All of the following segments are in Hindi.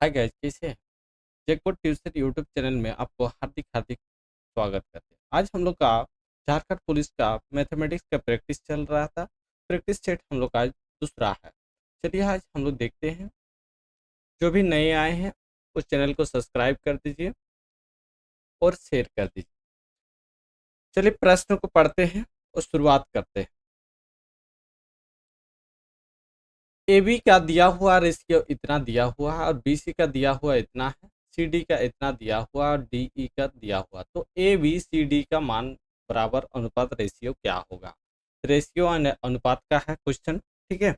हाय गाइस, कैसे हैं? जैकपॉट ट्यूशन यूट्यूब चैनल में आपको हार्दिक हार्दिक स्वागत करते हैं। आज हम लोग का झारखंड पुलिस का मैथमेटिक्स का प्रैक्टिस चल रहा था। प्रैक्टिस सेट हम लोग का आज दूसरा है। चलिए आज हम लोग देखते हैं। जो भी नए आए हैं उस चैनल को सब्सक्राइब कर दीजिए और शेयर कर दीजिए। चलिए प्रश्न को पढ़ते हैं और शुरुआत करते हैं। ए बी का दिया हुआ रेशियो इतना दिया हुआ है और बी सी का दिया हुआ इतना है, सी डी का इतना दिया हुआ और डी ई का दिया हुआ। तो ए बी सी डी का मान बराबर अनुपात रेशियो क्या होगा? रेशियो अनुपात का है क्वेश्चन। ठीक है,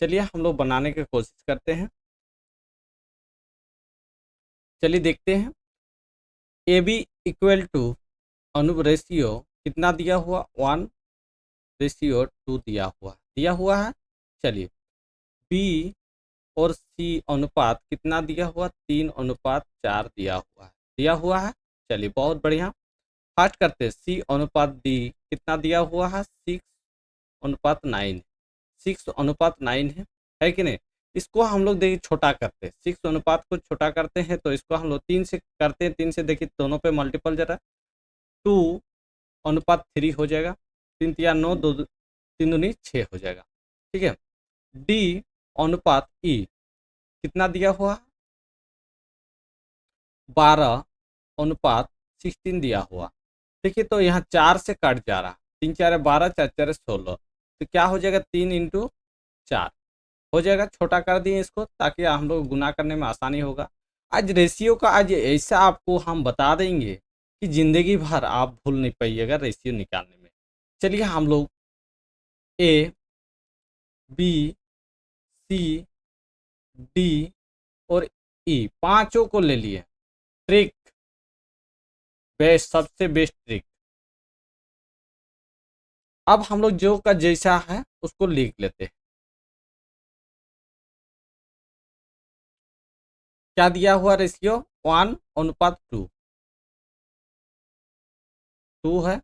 चलिए हम लोग बनाने की कोशिश करते हैं। चलिए देखते हैं। ए बी इक्वल टू अनु रेशियो कितना दिया हुआ? 1:2 दिया हुआ है। चलिए बी और सी अनुपात कितना दिया हुआ? 3:4 दिया हुआ है। चलिए बहुत बढ़िया। फास्ट करते हैं। सी अनुपात डी कितना दिया हुआ है? 6:9। 6:9 है कि नहीं? इसको हम लोग देखिए छोटा करते हैं। 6 अनुपात को छोटा करते हैं तो इसको हम लोग 3 से करते हैं। 3 से देखिए दोनों पे मल्टीपल जरा 2:3 हो जाएगा। 3 तिया 9, 2 3 दूनी 6 हो जाएगा। ठीक है। डी अनुपात ई कितना दिया हुआ? 12:16 दिया हुआ। देखिए तो यहाँ 4 से कट जा रहा। 3 4 12, 4 4 16। तो क्या हो जाएगा? 3 × 4 हो जाएगा। छोटा कर दिए इसको ताकि हम लोग गुना करने में आसानी होगा। आज रेशियो का आज ऐसा आपको हम बता देंगे कि जिंदगी भर आप भूल नहीं पाइएगा रेशियो निकालने में। चलिए हम लोग ए बी सी डी और ई पांचों को ले लिए। ट्रिक बेस्ट, सबसे बेस्ट ट्रिक। अब हम लोग जो का जैसा है उसको लिख लेते हैं। क्या दिया हुआ रेशियो? 1:2 है।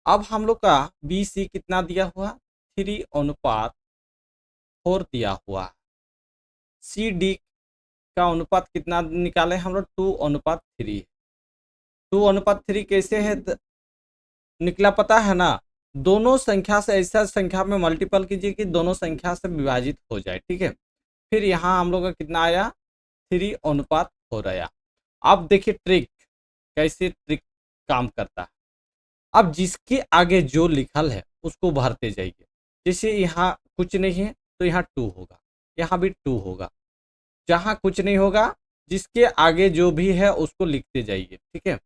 अब हम लोग का बी सी कितना दिया हुआ? 3:4 दिया हुआ। सी डी का अनुपात कितना निकाले हम लोग? 2:3। 2:3 कैसे है निकला पता है ना? दोनों संख्या से ऐसा संख्या में मल्टीपल कीजिए कि दोनों संख्या से विभाजित हो जाए। ठीक है। फिर यहाँ हम लोग का कितना आया? 3:4 आया। अब देखिए ट्रिक कैसे ट्रिक काम करता है। अब जिसके आगे जो लिखल है उसको भरते जाइए। जैसे यहाँ कुछ नहीं है तो यहाँ 2 होगा, यहाँ भी 2 होगा। जहाँ कुछ नहीं होगा जिसके आगे जो भी है उसको लिखते जाइए। ठीक है।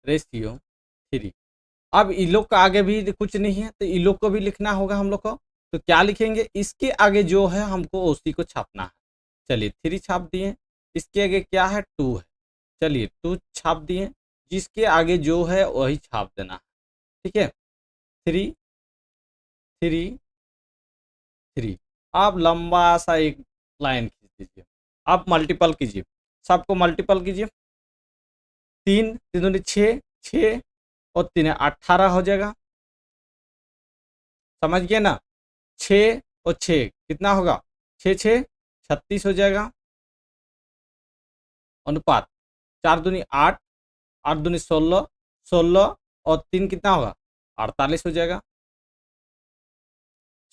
रेशियो 3। अब इन लोग का आगे भी कुछ नहीं है तो इन लोग को भी लिखना होगा हम लोग को। तो क्या लिखेंगे? इसके आगे जो है हमको उसी को छापना है। चलिए 3 छाप दिए। इसके आगे क्या है? 2 है। चलिए 2 छाप दिए। जिसके आगे जो है वही छाप देना है। ठीक है। 3 3 3। आप लंबा सा एक लाइन खींच दीजिए। आप मल्टीपल कीजिए, सबको मल्टीपल कीजिए। 3 3 दूनी 6, 6 और 3 18 हो जाएगा। समझ गए ना? 6 और 6 कितना होगा? 6 6 36 हो जाएगा। अनुपात 4 दूनी 8, 8 दूनी 16, 16 और 3 कितना होगा? 48 हो जाएगा।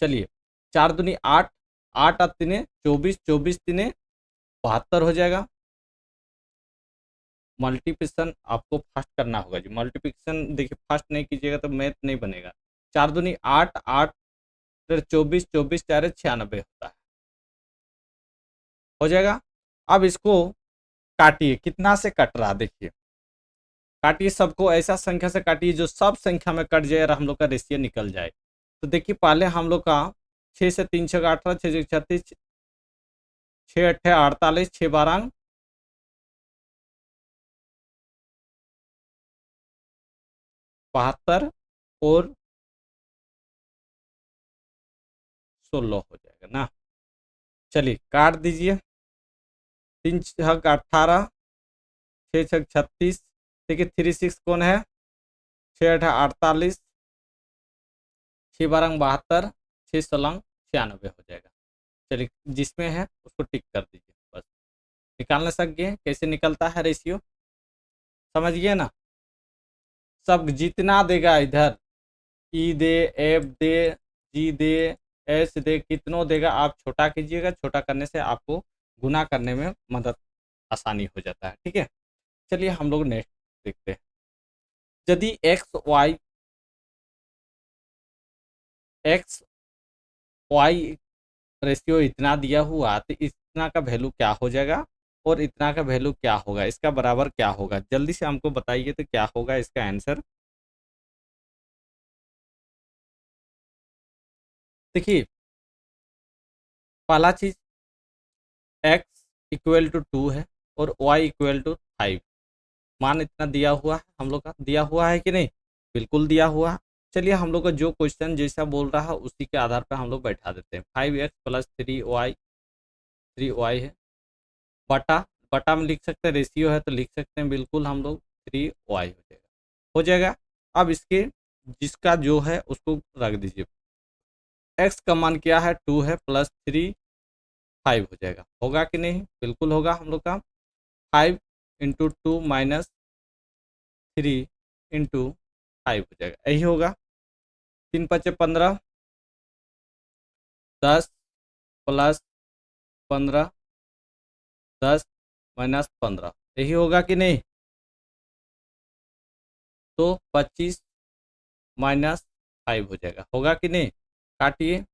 चलिए 4 दूनी 8, 8 और 3 24, 24 3 72 हो जाएगा। मल्टीप्लिकेशन आपको फास्ट करना होगा जी। मल्टीप्लिकेशन देखिए फास्ट नहीं कीजिएगा तो मैथ नहीं बनेगा। 4 दूनी 8, 8 24, 24 4 96 होता है। हो जाएगा। अब इसको काटिए। कितना से कट रहा देखिए। काटिए सबको ऐसा संख्या से काटिए जो सब संख्या में कट जाए और हम लोग का रेशियो निकल जाए। तो देखिए पहले हम लोग का 6 से 3 6 18, 6 36, 6 8 48, 6 12 72 और 16 हो जाएगा ना। चलिए काट दीजिए। 3 छक 18, 6 छक 36। देखिए 3 6 कौन है? 6 8 48, 6 12 72, 6 16 96 हो जाएगा। चलिए जिसमें है उसको टिक कर दीजिए बस। निकालना सीख गए कैसे निकलता है रेशियो, समझ गए ना। सब जितना देगा इधर, ई दे, एफ दे, जी दे, एस दे, कितनों देगा आप छोटा कीजिएगा। छोटा करने से आपको गुना करने में मदद आसानी हो जाता है, ठीक है। चलिए हम लोग नेक्स्ट देखते हैं। यदि एक्स वाई रेशियो इतना दिया हुआ तो इतना का वैल्यू क्या हो जाएगा और इतना का वैल्यू क्या होगा, इसका बराबर क्या होगा, जल्दी से हमको बताइए तो क्या होगा इसका आंसर। देखिए पहला चीज x इक्वल टू 2 है और y इक्वल टू 5, मान इतना दिया हुआ है, हम लोग का दिया हुआ है कि नहीं, बिल्कुल दिया हुआ है। चलिए हम लोग का जो क्वेश्चन जैसा बोल रहा है उसी के आधार पर हम लोग बैठा देते हैं। 5x प्लस 3y है, बटा बटा में लिख सकते हैं, रेशियो है तो लिख सकते हैं बिल्कुल हम लोग 3y हो जाएगा, हो जाएगा। अब इसके जिसका जो है उसको रख दीजिए। x का मान क्या है 2 है, प्लस 3 5 हो जाएगा, होगा कि नहीं, बिल्कुल होगा हम लोग का। 5 इंटू 2 माइनस 3 इंटू 5 हो जाएगा, यही होगा। 3 पचे 15, 10 प्लस 15, 10 माइनस 15, यही होगा कि नहीं। तो 25 माइनस 5 हो जाएगा, होगा कि नहीं। काटिए,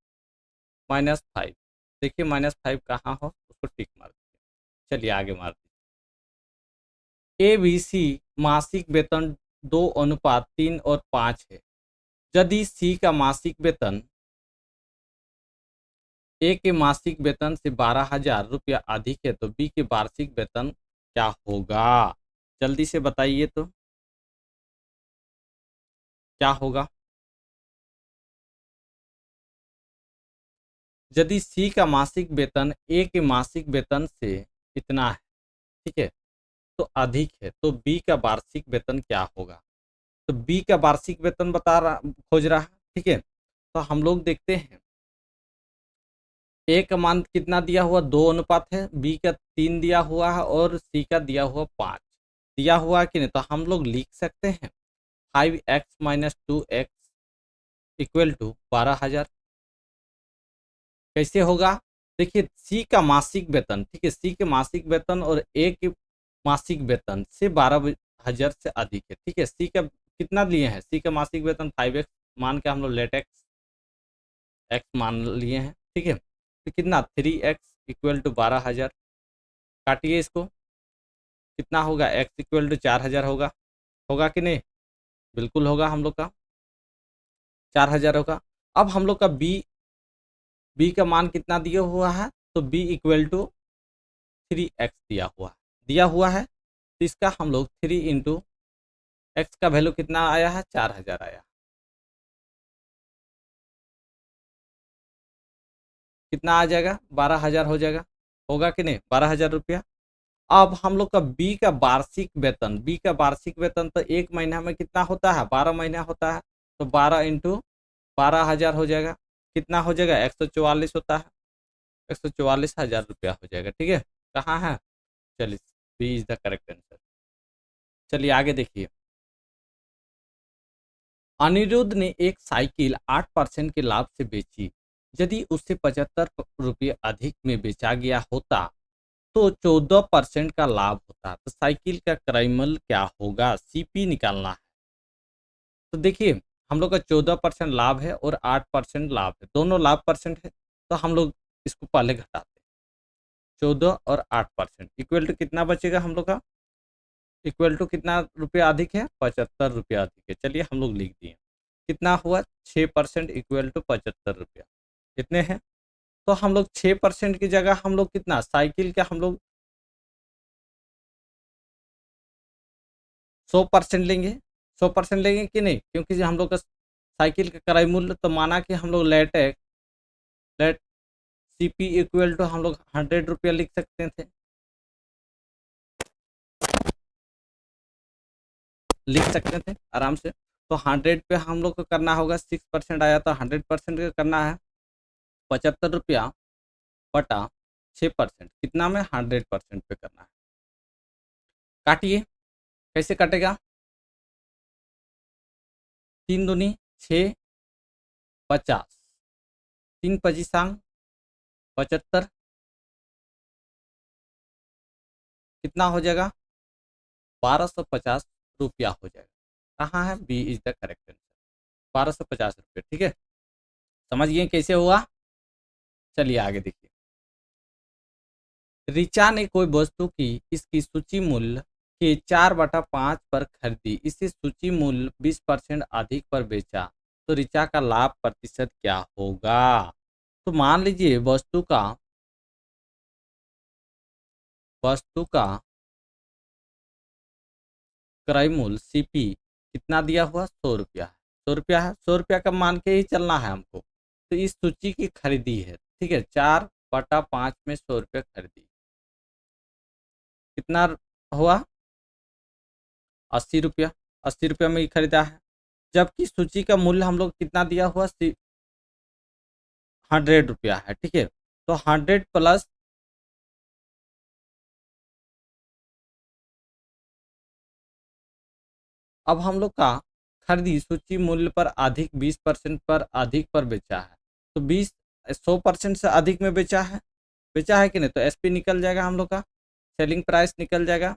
-5, देखिए -5 कहाँ हो उसको टिक मार दीजिए। चलिए आगे मार दीजिए। ABC मासिक वेतन 2:3 और 5 है। यदि सी का मासिक वेतन ए के मासिक वेतन से 12,000 रुपया अधिक है तो बी के वार्षिक वेतन क्या होगा, जल्दी से बताइए तो क्या होगा। यदि सी का मासिक वेतन ए के मासिक वेतन से कितना है, ठीक है, तो अधिक है तो बी का वार्षिक वेतन क्या होगा। तो बी का वार्षिक वेतन बता रहा, खोज रहा है, ठीक है। तो हम लोग देखते हैं ए का मान कितना दिया हुआ 2 अनुपात है, बी का 3 दिया हुआ है और सी का दिया हुआ 5 दिया हुआ है कि नहीं। तो हम लोग लिख सकते हैं 5x minus 2x equal to 12,000। कैसे होगा, देखिए सी का मासिक वेतन, ठीक है, सी के मासिक वेतन और ए के मासिक वेतन से 12,000 से अधिक है, ठीक है। सी का कितना लिए हैं, सी का मासिक वेतन 5x मान के हम लोग लेट एक्स मान लिए हैं, ठीक है। तो कितना 3x इक्वल टू 12,000, काटिए इसको, कितना होगा x इक्वल टू 4,000 होगा, होगा कि नहीं, बिल्कुल होगा हम लोग का 4,000 होगा। अब हम लोग का बी का मान कितना दिया हुआ है, तो b इक्वल टू 3x दिया हुआ है तो इसका हम लोग 3 इंटू एक्स का वैल्यू कितना आया है 4,000 आया, कितना आ जाएगा 12,000 हो जाएगा, होगा कि नहीं 12,000 रुपया। अब हम लोग का बी का वार्षिक वेतन तो एक महीना में कितना होता है 12 महीना होता है, तो 12 इंटू 12,000 हो जाएगा, कितना हो जाएगा 144 होता है, 144,000 रुपया हो जाएगा, ठीक है। कहाँ है, चलिए B is the correct answer. चलिए आगे देखिए। अनिरुद्ध ने एक साइकिल 8% के लाभ से बेची। यदि उसे 75 रुपये अधिक में बेचा गया होता तो 14% का लाभ होता, तो साइकिल का क्रय मूल्य क्या होगा, सीपी निकालना है। तो देखिए हम लोग का 14% लाभ है और 8% लाभ है, दोनों लाभ परसेंट है, तो हम लोग इसको पहले घटाते हैं। 14 और 8% इक्वल टू कितना बचेगा हम लोग का, इक्वल टू कितना रुपया अधिक है 75 रुपया अधिक है। चलिए हम लोग लिख दिए, कितना हुआ 6% इक्वल टू 75 रुपया, कितने हैं। तो हम लोग 6% की जगह हम लोग कितना साइकिल का हम लोग 100% लेंगे, 100% लेंगे कि नहीं, क्योंकि हम लोग का साइकिल का क्रय मूल्य तो माना कि हम लोग लेट सीपी इक्वल टू हम लोग 100 रुपया लिख सकते थे, लिख सकते थे आराम से। तो 100 पे हम लोग को करना होगा, 6% आया तो 100% का करना है 75 रुपया बटा 6%, कितना में 100% पे करना है। काटिए, कैसे कटेगा, 3 दूनी 6, 50, 3 पचीस 75, कितना हो जाएगा, 1250 रुपया हो जाएगा। कहाँ है, B is the correct answer, 1250 रुपये। ठीक है, समझ गए कैसे हुआ। चलिए आगे देखिए। रिचा ने कोई वस्तु की इसकी सूची मूल्य के 4/5 पर खरीदी, इसे सूची मूल्य 20% अधिक पर बेचा, तो रिचा का लाभ प्रतिशत क्या होगा। तो मान लीजिए वस्तु का क्रय मूल्य सीपी कितना दिया हुआ, 100 रुपया है। 100 रुपया है, 100 रुपया का मान के ही चलना है हमको। तो इस सूची की खरीदी है, ठीक है, 4/5 में 100 रुपये खरीदी, कितना हुआ, 80 रुपया। 80 रुपया में ही खरीदा है, जबकि सूची का मूल्य हम लोग कितना दिया हुआ, 100 रुपया है। ठीक है, तो 100 प्लस अब हम लोग का खरीदी सूची मूल्य पर अधिक 20% पर अधिक पर बेचा है, तो 100% से अधिक में बेचा है कि नहीं, तो एसपी निकल जाएगा हम लोग का, सेलिंग प्राइस निकल जाएगा।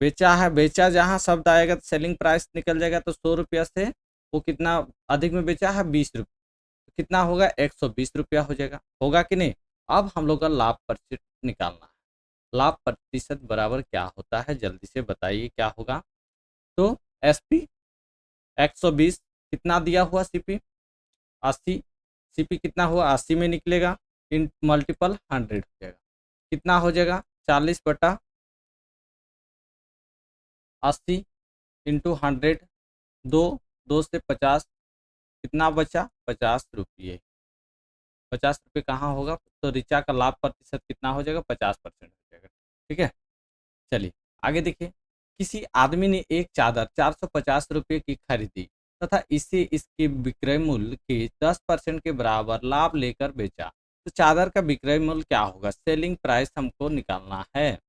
बेचा है, बेचा जहाँ शब्द आएगा तो सेलिंग प्राइस निकल जाएगा, तो 100 रुपया से वो कितना अधिक में बेचा है, 20 रुपया, कितना होगा, 120 रुपया हो जाएगा, होगा कि नहीं। अब हम लोग का लाभ प्रतिशत निकालना है। लाभ प्रतिशत बराबर क्या होता है, जल्दी से बताइए क्या होगा। तो एसपी 120, कितना दिया हुआ सीपी, 80, सीपी कितना हुआ, 80 में निकलेगा, इन मल्टीपल 100 हो जाएगा, कितना हो जाएगा, 40/80 इंटू 100, दो, 2 से 50, कितना बचा, 50 रुपये। 50 रुपये कहाँ होगा, तो रिचा का लाभ प्रतिशत कितना हो जाएगा, 50% हो जाएगा। ठीक है, चलिए आगे देखिए। किसी आदमी ने एक चादर 450 रुपये की खरीदी तथा इसे इसके विक्रय मूल्य के 10% के बराबर लाभ लेकर बेचा, तो चादर का विक्रय मूल्य क्या होगा, सेलिंग प्राइस हमको निकालना है।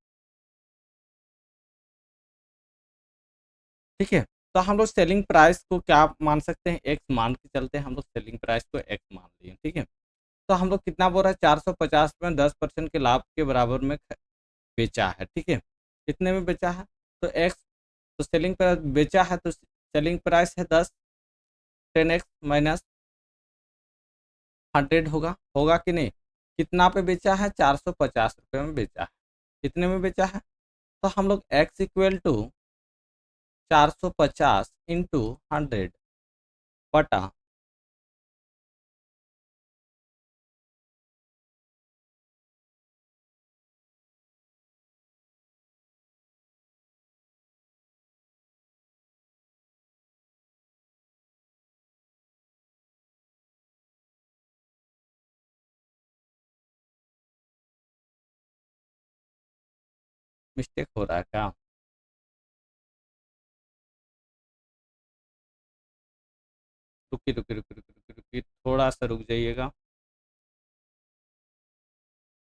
ठीक है, तो हम लोग सेलिंग प्राइस को क्या मान सकते हैं, एक्स मान के चलते हैं, हम लोग सेलिंग प्राइस को एक्स मान लिए। ठीक है, तो हम लोग कितना बोल रहा है, 450 में 10% के लाभ के बराबर में बेचा है। ठीक है, कितने में बेचा है, तो एक्स, तो सेलिंग प्राइस बेचा है तो सेलिंग प्राइस है 10, 10x माइनस 100 होगा कि नहीं। कितना पे बेचा है, 450 रुपये में बेचा है, कितने में बेचा है, तो हम लोग x इक्वल टू 450 इंटू 100 बटा मिस्टेक हो रहा है क्या, रुकी रुकी रुकी रुकी रुकी रुकी, थोड़ा सा रुक जाइएगा।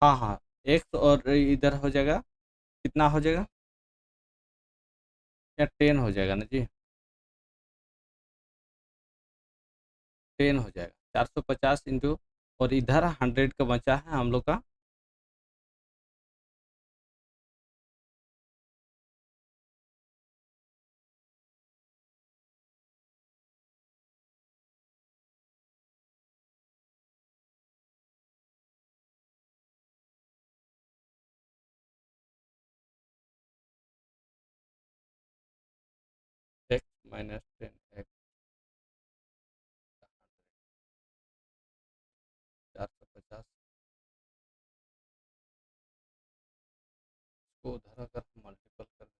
हाँ हाँ, एक्स और इधर हो जाएगा, कितना हो जाएगा, या 10 हो जाएगा ना जी, 10 हो जाएगा, 450 इंटू, और इधर 100 का बचा है हम लोग का, एक्स माइनस 10 एक्स, 450 को उधर अगर मल्टीपल कर देते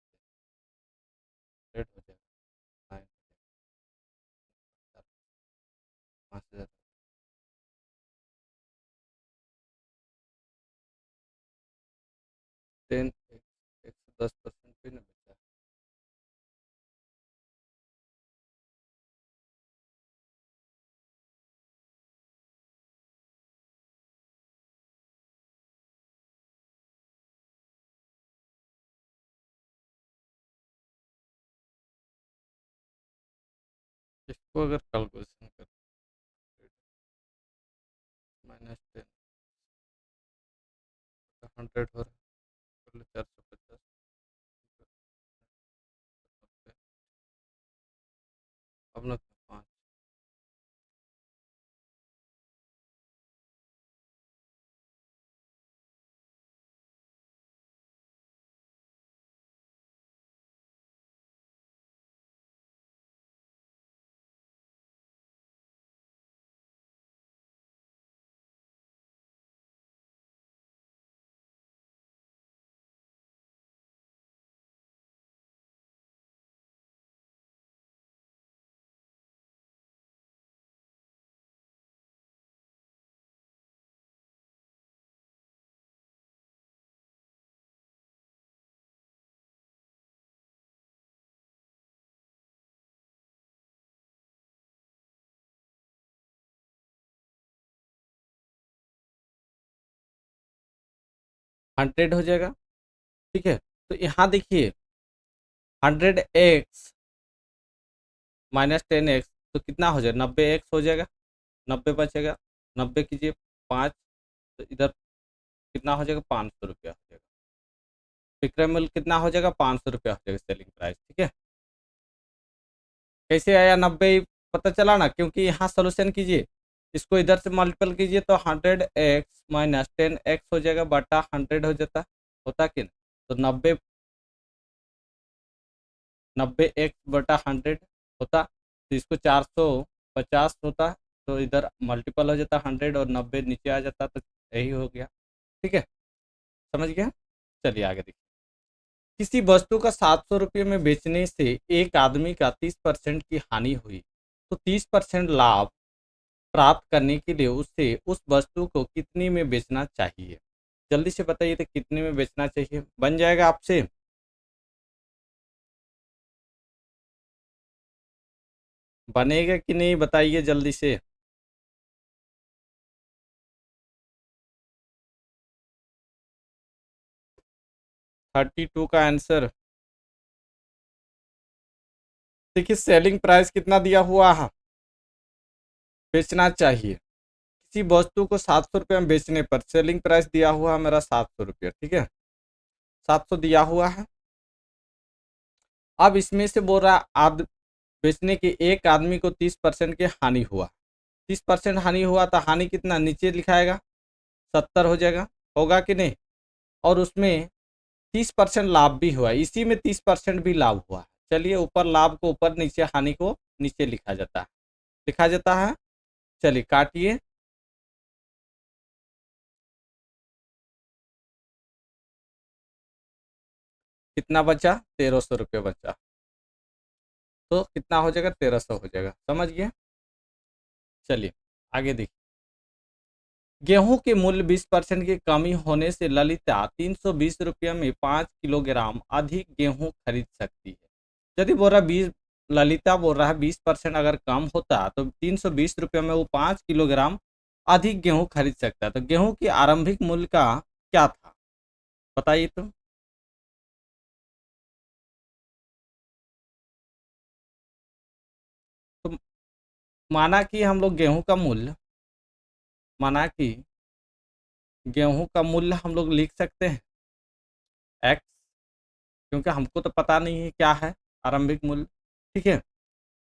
हैं, 100 हो जाएगा, 9 5,000, 10 110% पे ना बचा है। इसको अगर कैलकुलेशन कर -10 100 हो रहा है 450 अब ना 5 100 हो जाएगा। ठीक है, तो यहाँ देखिए 100x -10x तो कितना हो जाएगा, 90x हो जाएगा, 90 बचेगा, 90 कीजिए 5, तो इधर कितना हो जाएगा, 500 रुपया हो जाएगा। विक्रय मूल्य कितना हो जाएगा, 500 रुपया हो जाएगा सेलिंग प्राइस। ठीक है, कैसे आया 90 पता चला ना, क्योंकि यहाँ सोल्यूशन कीजिए, इसको इधर से मल्टीपल कीजिए तो 100x -10x हो जाएगा बटा 100 हो जाता, होता कि नहीं, तो 90x बटा 100 होता, तो इसको 450 होता, तो इधर मल्टीपल हो जाता 100 और 90 नीचे आ जाता, तो यही हो गया। ठीक है, समझ गया। चलिए आगे देखिए, किसी वस्तु का 700 रुपये में बेचने से एक आदमी का 30% की हानि हुई, तो 30% लाभ प्राप्त करने के लिए उसे उस वस्तु को कितनी में बेचना चाहिए। जल्दी से बताइए तो कितने में बेचना चाहिए, बन जाएगा आपसे। बनेगा कि नहीं बताइए जल्दी से। 32 का आंसर। देखिए सेलिंग प्राइस कितना दिया हुआ है, बेचना चाहिए, किसी वस्तु को 700 रुपये में बेचने पर सेलिंग प्राइस दिया हुआ है मेरा 700 रुपये। ठीक है, 700 दिया हुआ है। अब इसमें से बोल रहा बेचने के एक आदमी को 30% की हानि हुआ, 30% हानि हुआ तो हानि कितना नीचे लिखाएगा, 70 हो जाएगा, होगा कि नहीं। और उसमें 30% लाभ भी हुआ, इसी में 30% भी लाभ हुआ। चलिए ऊपर लाभ को ऊपर, नीचे हानि को नीचे लिखा जाता है, लिखा जाता है। चलिए काटिए, कितना बचा, 1300 रुपये बचा, तो कितना हो जाएगा, 1300 हो जाएगा। समझ गए। चलिए आगे देखिए, गेहूं के मूल्य 20% की कमी होने से ललिता 320 रुपये में 5 किलोग्राम अधिक गेहूं खरीद सकती है। यदि बोल रहा 20, ललिता बोल रहा है 20% अगर कम होता तो 320 रुपये में वो 5 किलोग्राम अधिक गेहूं खरीद सकता है। तो गेहूं की आरंभिक मूल्य का क्या था, बताइए तो माना कि हम लोग गेहूं का मूल्य, माना कि गेहूं का मूल्य हम लोग लिख सकते हैं एक्स, क्योंकि हमको तो पता नहीं है क्या है आरंभिक मूल्य। ठीक है,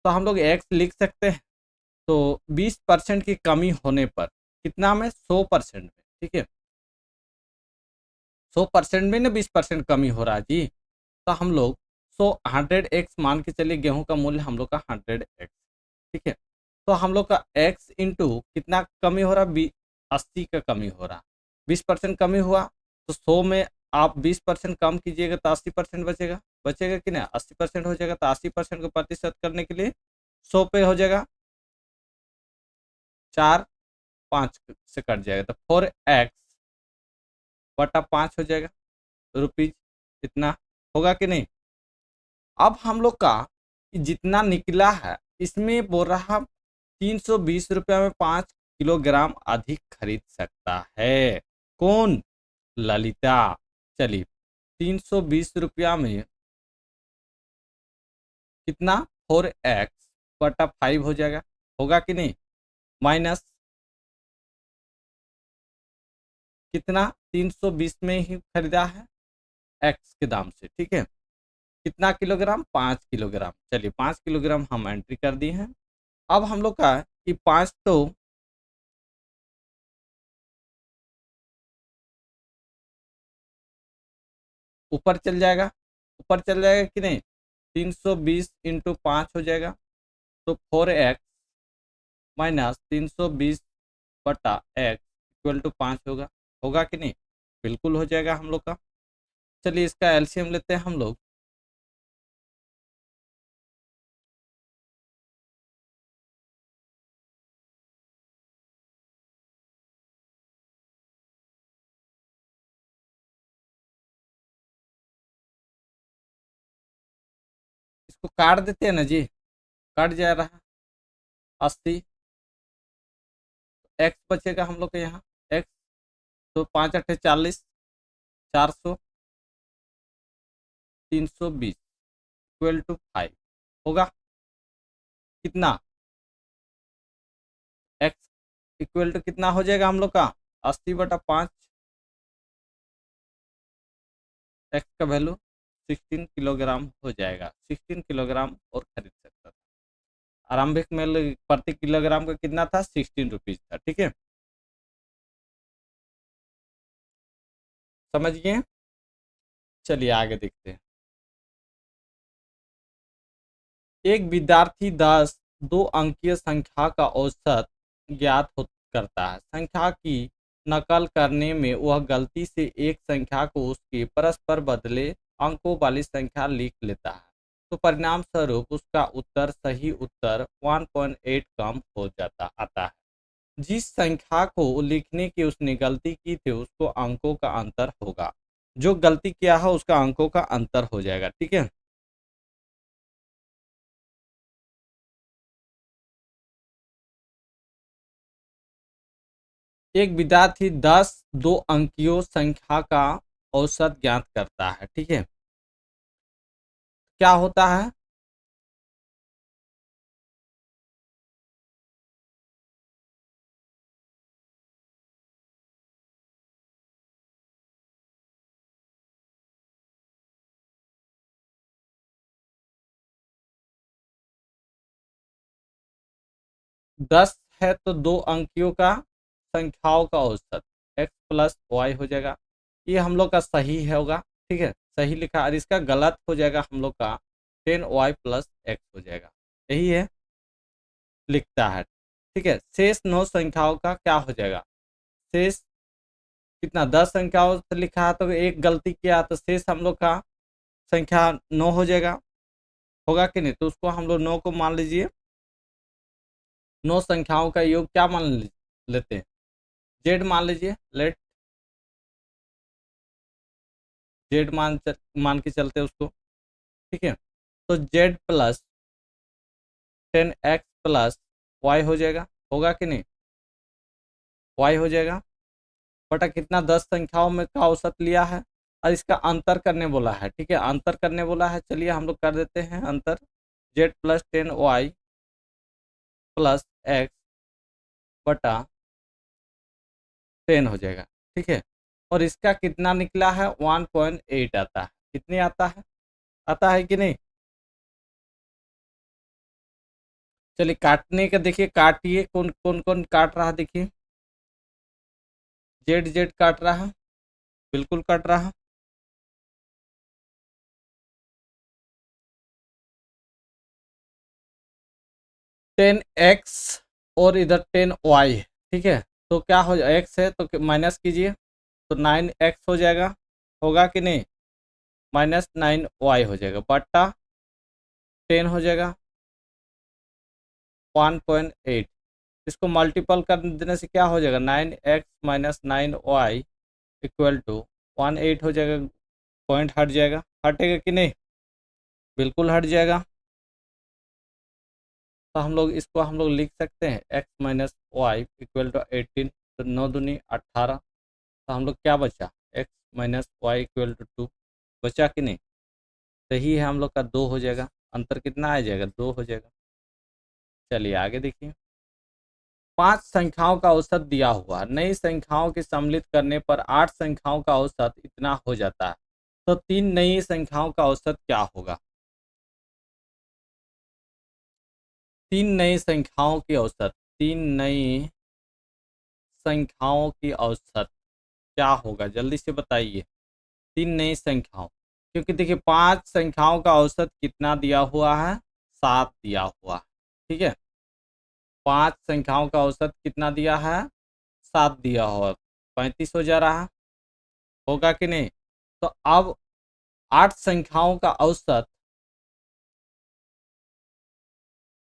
तो हम लोग एक्स लिख सकते हैं। तो 20% की कमी होने पर कितना में, 100% में। ठीक है, 100% में ना 20% कमी हो रहा है जी, तो हम लोग 100x मान के चलिए, गेहूं का मूल्य हम लोग का 100x। ठीक है, तो हम लोग का x इंटू कितना कमी हो रहा, 80 का कमी हो रहा, 20% कमी हुआ, तो 100 में आप 20% कम कीजिएगा तो 80% बचेगा, बचेगा कि नहीं, 80% हो जाएगा। तो 80% को प्रतिशत करने के लिए 100 पे हो जाएगा, 4 5 से कट जाएगा, तो 4x बटा 5 हो जाएगा रुपीज, इतना होगा कि नहीं। अब हम लोग का जितना निकला है, इसमें बोल रहा 320 रुपया में 5 किलोग्राम अधिक खरीद सकता है, कौन, ललिता। चलिए 320 रुपया में कितना, 4x बटा 5 हो जाएगा, होगा कि नहीं, माइनस कितना 320 में ही खरीदा है एक्स के दाम से, ठीक है। कितना किलोग्राम, 5 किलोग्राम। चलिए 5 किलोग्राम हम एंट्री कर दिए हैं। अब हम लोग का कि 5 तो ऊपर चल जाएगा, ऊपर चल जाएगा कि नहीं, 320 इंटू 5 हो जाएगा, तो 4x माइनस 320 बटा एक्स इक्वल टू 5 होगा, होगा कि नहीं, बिल्कुल हो जाएगा हम लोग का। चलिए इसका एलसीएम लेते हैं हम लोग। इसको काट देते हैं ना जी, कट जा रहा 80, एक्स बचेगा हम लोग के यहाँ एक्स, तो 5 × 8 = 40, 400, 320 इक्वल टू 5 होगा, कितना एक्स इक्वल टू कितना हो जाएगा हम लोग का 80/5, एक्स का वैल्यू 16 किलोग्राम हो जाएगा, 16 किलोग्राम और खरीद सकता था। आरंभिक मूल्य प्रति किलोग्राम का कितना था, 16 रुपीज था, ठीक है, समझिए। चलिए आगे देखते हैं। एक विद्यार्थी 2 अंकीय संख्या का औसत ज्ञात करता है। संख्या की नकल करने में वह गलती से एक संख्या को उसके परस्पर बदले अंकों वाली संख्या लिख लेता है, तो परिणाम स्वरूप उसका उत्तर सही उत्तर 1.8 कम हो जाता आता है। जिस संख्या को लिखने की उसने गलती की थी उसको अंकों का अंतर होगा, जो गलती किया है उसका अंकों का अंतर हो जाएगा, ठीक है। एक विद्यार्थी 2 अंकीय संख्या का औसत ज्ञात करता है, ठीक है। क्या होता है, 10 है तो 2 अंकियों का संख्याओं का औसत x+y हो जाएगा, ये हम लोग का सही है होगा, ठीक है, सही लिखा। और इसका गलत हो जाएगा हम लोग का 10y+x हो जाएगा, यही है, लिखता है, ठीक है। शेष 9 संख्याओं का क्या हो जाएगा, शेष कितना 10 संख्याओं से लिखा है तो एक गलती किया तो शेष हम लोग का संख्या 9 हो जाएगा, होगा कि नहीं, तो उसको हम लोग 9 को मान लीजिए, 9 संख्याओं का योग क्या मान लेते हैं, जेड मान लीजिए, लेट जेड मान के चलते उसको, ठीक है। तो z + 10x + y हो जाएगा, होगा कि नहीं, y हो जाएगा, बटा कितना 10 संख्याओं में का औसत लिया है और इसका अंतर करने बोला है, ठीक है, अंतर करने बोला है। चलिए हम लोग कर देते हैं अंतर, z + 10y + x/10 हो जाएगा, ठीक है। और इसका कितना निकला है, 1.8 आता है, कितने आता है कि नहीं। चलिए काटने का देखिए, काटिए, कौन कौन कौन काट रहा है देखिए, जेड जेड काट रहा है, बिल्कुल काट रहा है, 10x और इधर 10y, ठीक है। तो क्या हो जाए, एक्स है तो माइनस कीजिए, तो 9x हो जाएगा, होगा कि नहीं, -9y हो जाएगा, बट्टा 10 हो जाएगा 1.8, इसको मल्टीपल कर देने से क्या हो जाएगा, 9x - 9y = 18 हो जाएगा, पॉइंट हट जाएगा, हटेगा कि नहीं, बिल्कुल हट जाएगा। तो हम लोग लिख सकते हैं x - y = 18, तो 9 दूनी 18, तो हम लोग क्या बचा, x - y = 2 बचा कि नहीं, सही है, हम लोग का 2 हो जाएगा, अंतर कितना आ जाएगा, 2 हो जाएगा। चलिए आगे देखिए। 5 संख्याओं का औसत दिया हुआ, नई संख्याओं के सम्मिलित करने पर 8 संख्याओं का औसत इतना हो जाता है, तो 3 नई संख्याओं का औसत क्या होगा? 3 नई संख्याओं की औसत, 3 नई संख्याओं की औसत क्या होगा, जल्दी से बताइए। 3 नई संख्याओं, क्योंकि देखिए 5 संख्याओं का औसत कितना दिया हुआ है, 7 दिया हुआ है, ठीक है। 5 संख्याओं का औसत कितना दिया है, 7 दिया हुआ, 35 हो जा रहा है, होगा कि नहीं? तो अब 8 संख्याओं का औसत,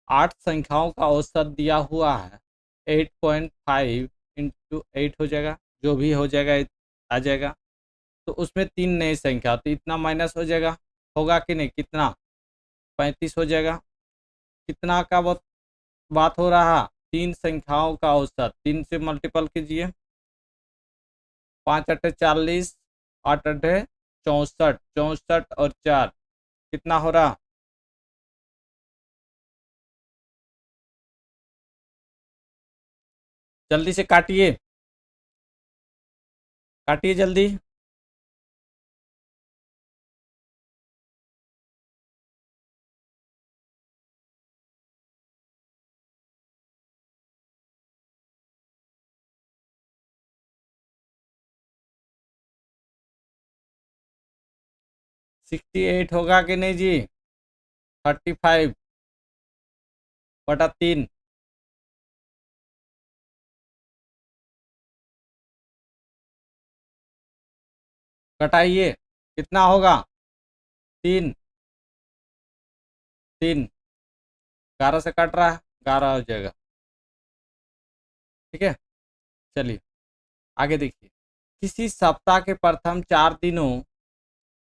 8 संख्याओं का औसत दिया हुआ है 8.5 इंटू 8 हो जाएगा, जो भी हो जाएगा आ जाएगा। तो उसमें 3 नई संख्या, तो इतना माइनस हो जाएगा, होगा कि नहीं? कितना? 35 हो जाएगा। कितना का बात हो रहा? 3 संख्याओं का औसत, 3 से मल्टीपल कीजिए, 5 अट्ठे 40, 8 अट्ठे 64, 64 और 4 कितना हो रहा? जल्दी से काटिए, काटिए जल्दी। 68 होगा कि नहीं जी? 35 बटा 3, घटाइए, कितना होगा? 3, 3, 11 से कट रहा है, 11 हो जाएगा, ठीक है। चलिए आगे देखिए। किसी सप्ताह के प्रथम 4 दिनों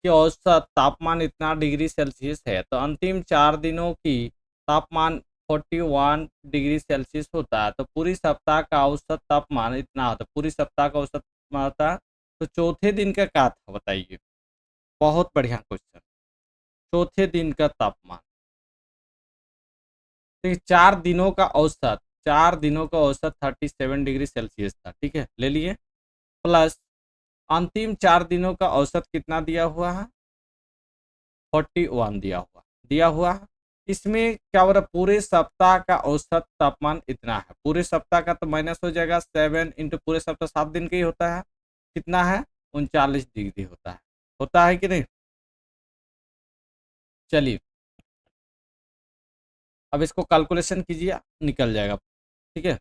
के औसत तापमान इतना डिग्री सेल्सियस है, तो अंतिम 4 दिनों की तापमान 41 डिग्री सेल्सियस होता है, तो पूरी सप्ताह का औसत तापमान इतना होता है, पूरी सप्ताह का औसत तापमान होता है। तो चौथे दिन का क्या था बताइए? बहुत बढ़िया क्वेश्चन। चौथे दिन का तापमान, तो 4 दिनों का औसत, 4 दिनों का औसत 37 डिग्री सेल्सियस था, ठीक है, ले लिए। प्लस अंतिम 4 दिनों का औसत कितना दिया हुआ है? 41 दिया हुआ है। इसमें क्या हो रहा है? पूरे सप्ताह का औसत तापमान इतना है, पूरे सप्ताह का तो माइनस हो जाएगा, 7 इंटू पूरे सप्ताह 7 दिन का ही होता है, कितना है? 39 डिग्री होता है कि नहीं? चलिए अब इसको कैलकुलेशन कीजिए, निकल जाएगा, ठीक है।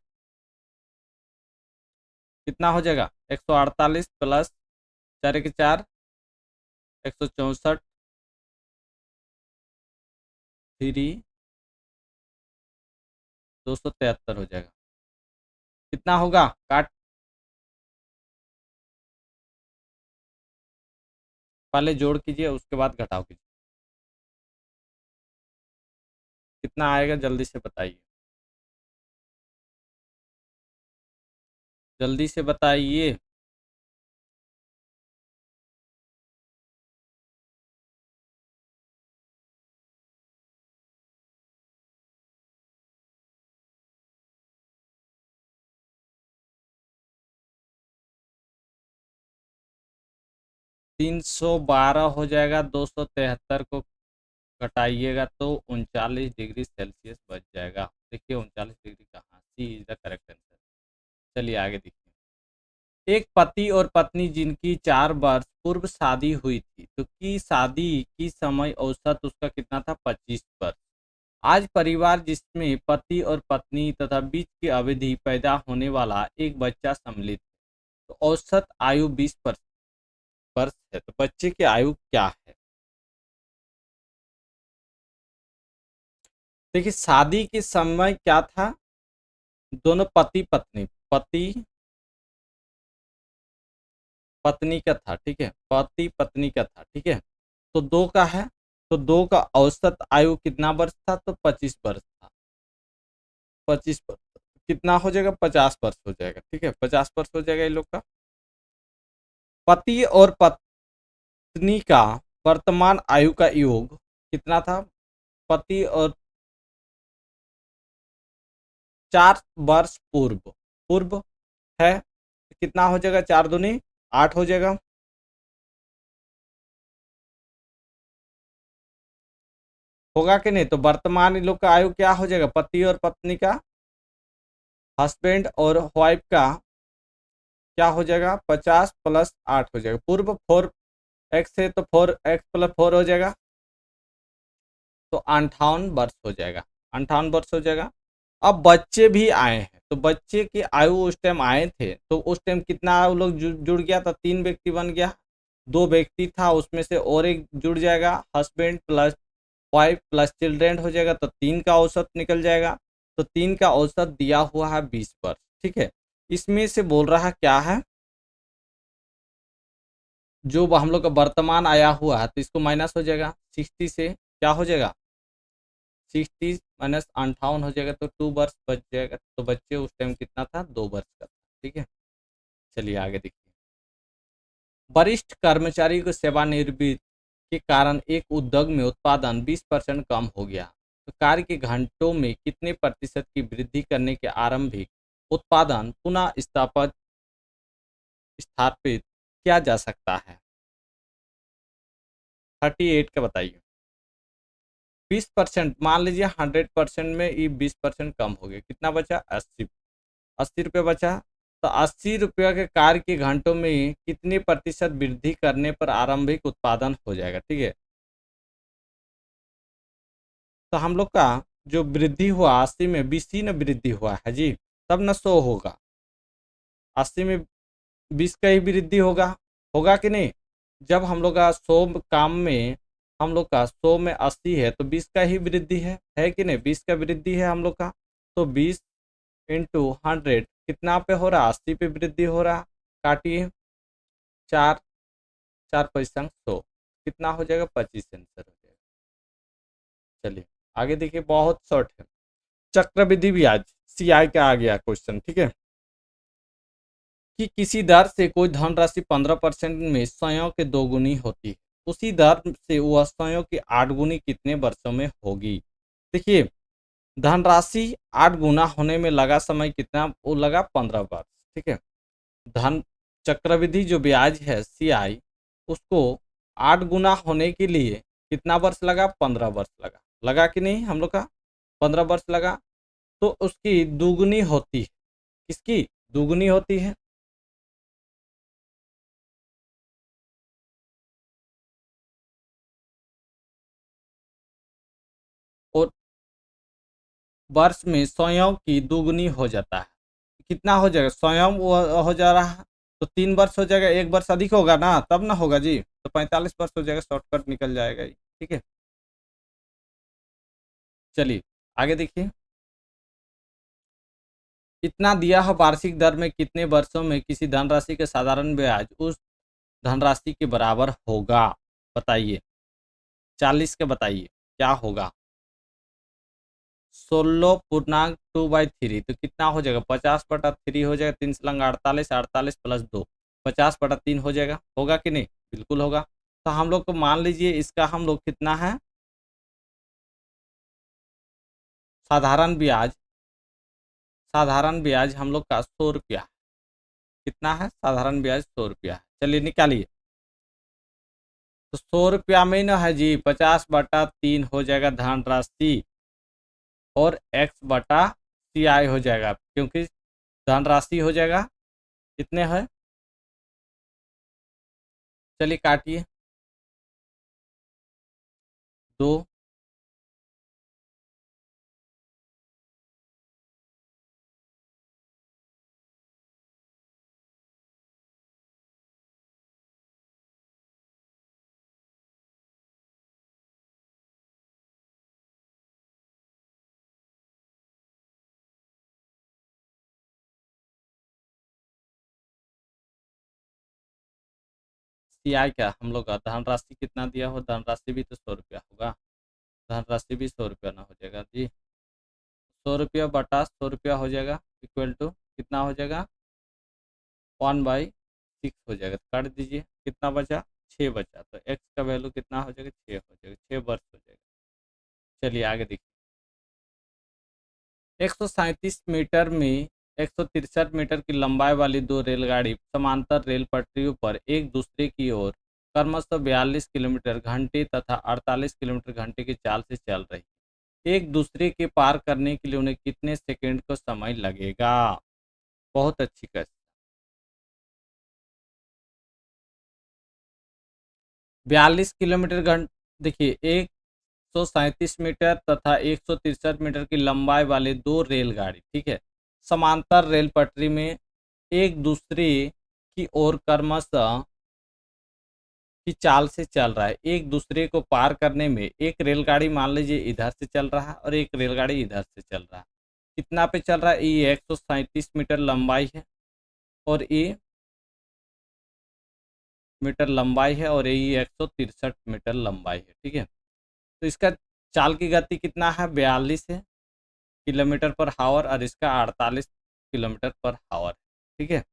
कितना हो जाएगा? 148 प्लस 4 के 4, 164, 3, 273 हो जाएगा। कितना होगा? काट, पहले जोड़ कीजिए उसके बाद घटाओ कीजिए, कितना आएगा जल्दी से बताइए, जल्दी से बताइए। 312 हो जाएगा, 273 को घटाइएगा तो 39 डिग्री सेल्सियस बच जाएगा। देखिए 39 डिग्री कहाँ, सी इज द करेक्ट आंसर। चलिए आगे देखिए। एक पति और पत्नी जिनकी 4 वर्ष पूर्व शादी हुई थी, तो की शादी की समय औसत उसका कितना था? 25 वर्ष। आज परिवार जिसमें पति और पत्नी तथा बीच की अवधि पैदा होने वाला एक बच्चा सम्मिलित है, तो औसत आयु 20 वर्ष है, तो बच्चे की आयु क्या है? देखिए शादी के समय क्या था? दोनों पति पत्नी, पति पत्नी का था, ठीक है, पति पत्नी का था, ठीक है। तो दो का है, तो दो का औसत आयु कितना वर्ष था? तो 25 वर्ष था, 25 वर्ष, कितना हो जाएगा? 50 वर्ष हो जाएगा, ठीक है, 50 वर्ष हो जाएगा ये लोग का। पति और पत्नी का वर्तमान आयु का योग कितना था? पति और 4 वर्ष पूर्व, पूर्व है कितना हो जाएगा, 4 दूनी 8 हो जाएगा। होगा कि नहीं, तो वर्तमान इन लोग का आयु क्या हो जाएगा, पति और पत्नी का, हस्बैंड और वाइफ का क्या हो जाएगा, 50 प्लस 8 हो जाएगा। पूर्व 4x है तो 4x प्लस 4 हो जाएगा, तो 58 वर्ष हो जाएगा, 58 वर्ष हो जाएगा। अब बच्चे भी आए हैं, तो बच्चे की आयु उस टाइम आए थे तो उस टाइम कितना वो लोग जुड़ गया था, 3 व्यक्ति बन गया, 2 व्यक्ति था उसमें से और एक जुड़ जाएगा, husband plus wife plus children हो जाएगा, तो 3 का औसत निकल जाएगा। तो 3 का औसत दिया हुआ है 20 वर्ष, ठीक है। इसमें से बोल रहा क्या है, जो हम लोग का वर्तमान आया हुआ है तो इसको माइनस हो जाएगा, 60 से क्या हो जाएगा, 60 - 58 हो जाएगा, तो 2 वर्ष बच जाएगा। तो बच्चे उस टाइम कितना था, 2 वर्ष का था, ठीक है। चलिए आगे देखिए। वरिष्ठ कर्मचारी को सेवानिवृत्ति के कारण एक उद्योग में उत्पादन 20% कम हो गया, तो कार्य के घंटों में कितने प्रतिशत की वृद्धि करने के आरंभिक उत्पादन पुनः स्थापित किया जा सकता है। 38 का बताइए। 20% मान लीजिए, 100% में ये 20% कम हो गया, कितना बचा, 80 रुपये बचा। तो 80 रुपये के कार्य के घंटों में कितने प्रतिशत वृद्धि करने पर आरंभिक उत्पादन हो जाएगा, ठीक है। तो हम लोग का जो वृद्धि हुआ 80 में 20 ही न वृद्धि हुआ है जी, तब न 100 होगा। 80 में 20 का ही वृद्धि होगा, होगा कि नहीं। जब हम लोग का 100 काम में, हम लोग का 100 में 80 है तो 20 का ही वृद्धि है कि नहीं, 20 का वृद्धि है हम लोग का। तो 20 इंटू 100 कितना पे हो रहा, 80 पे वृद्धि हो रहा। काटिए, 4 4 5 100 कितना हो जाएगा, 25 आंसर हो जाएगा। चलिए आगे देखिए, बहुत शॉर्ट है। चक्रवृद्धि ब्याज, सीआई का आ गया क्वेश्चन, ठीक है। कि किसी दर से कोई धनराशि 15% में स्वयं के 2 गुनी होती है, उसी दर से वह स्वयं की 8 गुनी कितने वर्षों में होगी। देखिए, धनराशि 8 गुना होने में लगा समय कितना, वो लगा 15 वर्ष, ठीक है। धन चक्रवृद्धि जो ब्याज है सीआई, उसको 8 गुना होने के लिए कितना वर्ष लगा, 15 वर्ष लगा, लगा कि नहीं हम लोग का, 15 वर्ष लगा। तो उसकी दुगुनी होती है, किसकी दुगुनी होती है, और वर्ष में स्वयं की दुगुनी हो जाता है। कितना हो जाएगा, स्वयं वो हो जा रहा है, तो 3 वर्ष हो जाएगा, 1 वर्ष अधिक होगा ना, तब ना होगा जी, तो 45 वर्ष हो जाएगा, शॉर्टकट निकल जाएगा ये, ठीक है। चलिए आगे देखिए। इतना दिया हो वार्षिक दर में कितने वर्षों में किसी धनराशि के साधारण ब्याज उस धनराशि के बराबर होगा, बताइए। 40 के बताइए क्या होगा, 16.2/3, तो कितना हो जाएगा, 50/3 हो जाएगा, 3 48, 48 प्लस 2, 50/3 हो जाएगा, होगा कि नहीं, बिल्कुल होगा। तो हम लोग को मान लीजिए इसका हम लोग कितना है, साधारण ब्याज, साधारण ब्याज हम लोग का 100 रुपया, कितना है, साधारण ब्याज 100 रुपया है। चलिए निकालिए, तो 100 रुपया में ना है जी, 50/3 हो जाएगा धनराशि, और x/CI हो जाएगा, क्योंकि धनराशि हो जाएगा कितने है। चलिए काटिए, 2, CI क्या हम लोग का, धनराशि कितना दिया हो, धनराशि भी तो 100 रुपया होगा, धनराशि भी 100 रुपया ना हो जाएगा जी, 100 रुपया/100 रुपया हो जाएगा, इक्वल टू कितना हो जाएगा, 1/6 हो जाएगा। तो काट दीजिए, कितना बचा, 6 बचा, तो x का वैल्यू कितना हो जाएगा, 6 हो जाएगा, 6 वर्ष हो जाएगा। चलिए आगे देखिए। 137 मीटर में 163 मीटर की लंबाई वाली दो रेलगाड़ी समांतर रेल पटरियों पर एक दूसरे की ओर क्रमशः 42 किलोमीटर घंटे तथा 48 किलोमीटर घंटे की चाल से चल रही है। एक दूसरे के पार करने के लिए उन्हें कितने सेकंड का समय लगेगा? बहुत अच्छी क्वेश्चन। 42 किलोमीटर घंटे, देखिए 137 मीटर तथा 163 मीटर की लंबाई वाले दो रेलगाड़ी, ठीक है, समांतर रेल पटरी में एक दूसरे की ओर क्रमशः की चाल से चल रहा है। एक दूसरे को पार करने में एक रेलगाड़ी मान लीजिए इधर से चल रहा है और एक रेलगाड़ी इधर से चल रहा है। कितना पे चल रहा है? ये 137 मीटर लंबाई है और ये मीटर लंबाई है और ये 163 मीटर लंबाई है, ठीक है। तो इसका चाल की गति कितना है? 42 है किलोमीटर पर हावर और इसका 48 किलोमीटर पर हावर, ठीक है।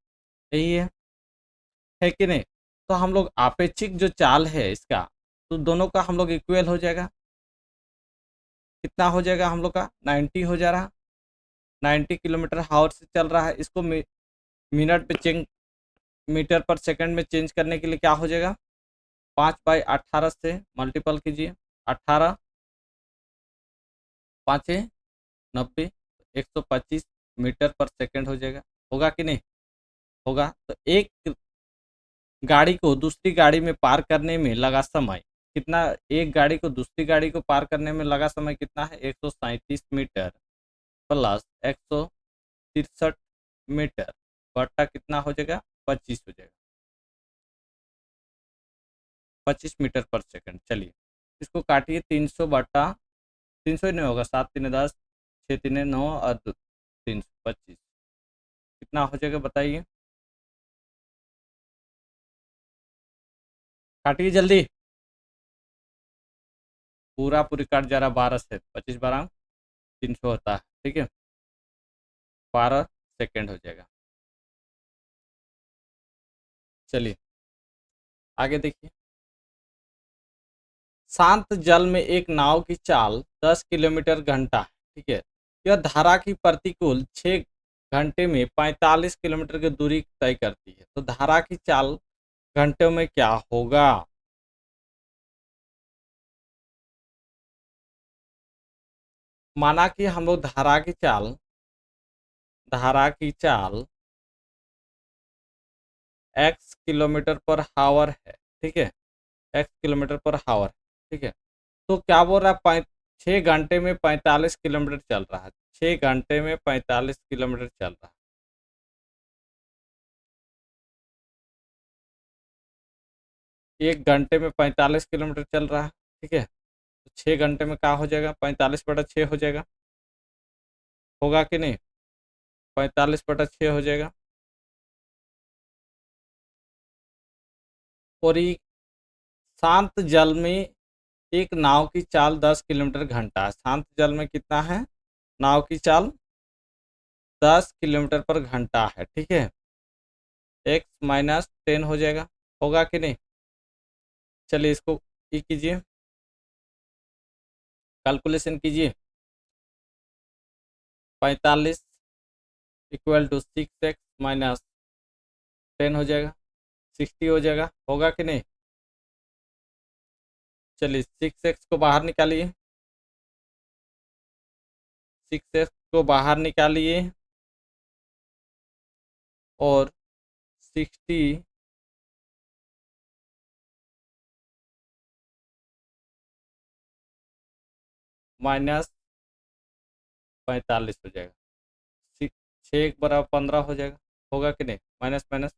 यही है कि नहीं? तो हम लोग आपेक्षिक जो चाल है इसका, तो दोनों का हम लोग इक्वल हो जाएगा। कितना हो जाएगा हम लोग का? 90 हो जा रहा। 90 किलोमीटर हावर से चल रहा है। इसको मिनट पे चेंज, मीटर पर सेकंड में चेंज करने के लिए क्या हो जाएगा? 5/18 से मल्टीपल कीजिए। 18 पाँचे 90, 125 मीटर पर सेकंड हो जाएगा। होगा कि नहीं? होगा। तो एक गाड़ी को दूसरी गाड़ी में पार करने में लगा समय कितना? एक गाड़ी को दूसरी गाड़ी को पार करने में लगा समय कितना है? 137 मीटर प्लस 163 मीटर बटा कितना हो जाएगा? 25 हो जाएगा। 25 मीटर पर सेकंड। चलिए इसको काटिए। 300 ही नहीं होगा, 7 तीन 10, 6 तीन 9 और 325 कितना हो जाएगा बताइए? काटिए जल्दी। पूरा पूरी काट जा रहा। 12 से 25 12 300 होता है, ठीक है। 12 सेकेंड हो जाएगा। चलिए आगे देखिए। शांत जल में एक नाव की चाल 10 किलोमीटर घंटा है, ठीक है। यह धारा की प्रतिकूल 6 घंटे में 45 किलोमीटर की दूरी तय करती है। तो धारा की चाल घंटों में क्या होगा? माना कि हम लोग धारा की चाल x किलोमीटर पर हावर है, ठीक है। x किलोमीटर पर हावर, ठीक है। तो क्या बोल रहा है? 6 घंटे में 45 किलोमीटर चल रहा है। 6 घंटे में 45 किलोमीटर चल रहा है। 1 घंटे में 45 किलोमीटर चल रहा है, ठीक है। तो 6 घंटे में क्या हो जाएगा? 45/6 हो जाएगा। होगा कि नहीं? 45/6 हो जाएगा। और ये शांत जल में एक नाव की चाल 10 किलोमीटर घंटा है। शांत जल में कितना है? नाव की चाल 10 किलोमीटर पर घंटा है, ठीक है। x-10 हो जाएगा। होगा कि नहीं? चलिए इसको ये कीजिए, कैलकुलेशन कीजिए। 45 इक्वल टू 6x-10 हो जाएगा। 60 हो जाएगा। होगा कि नहीं? चलिए 6x को बाहर निकालिए। 6x को बाहर निकालिए और 60 माइनस 45 हो जाएगा। 6 = 15 हो जाएगा। होगा कि नहीं? Minus minus